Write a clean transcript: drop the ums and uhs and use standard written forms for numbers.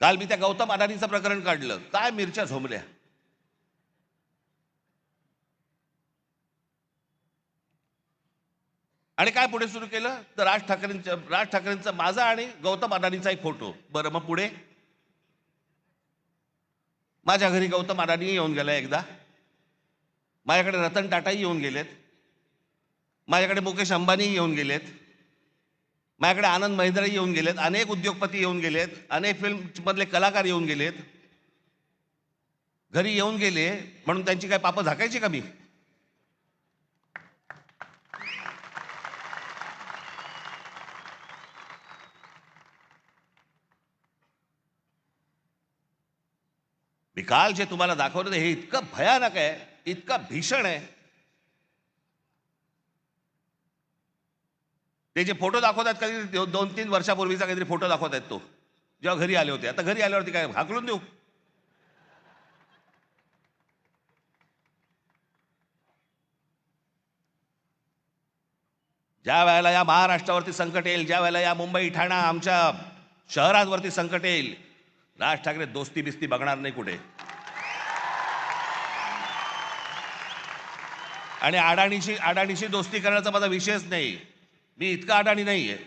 काल मी त्या गौतम अडाणीचं प्रकरण काढलं, काय मिरच्या झोंबल्या. आणि काय पुढे सुरू केलं तर राज ठाकरेंचा माझा आणि गौतम अडाणीचा एक फोटो. बरं, मग पुढे माझ्या घरी गौतम अडाणी येऊन गेला एकदा, माझ्याकडे रतन टाटाही येऊन गेलेत, माझ्याकडे मुकेश अंबानी येऊन गेलेत, माझ्याकडे आनंद महिंद्राही येऊन गेलेत, अनेक उद्योगपती येऊन गेलेत, अनेक फिल्म मधले कलाकार येऊन गेलेत. घरी येऊन गेले म्हणून त्यांची काय पापं झाकायची का मी? मी काल जे तुम्हाला दाखवलं हे इतकं भयानक आहे, इतकं भीषण आहे. ते जे फोटो दाखवतात कधी 2-3 वर्षापूर्वीचा काहीतरी फोटो दाखवतात, तो जेव्हा घरी आले होते. आता घरी आल्यावरती काय हाकलून देऊ? ज्या वेळेला या महाराष्ट्रावरती संकट येईल, ज्या वेळेला या मुंबई ठाणा आमच्या शहरांवरती संकट येईल, राज ठाकरे दोस्ती बिस्ती बघणार नाही कुठे. आणि अडाणीशी दोस्ती करण्याचा माझा विषयच नाही. मी इतका अडाणी नाहीये.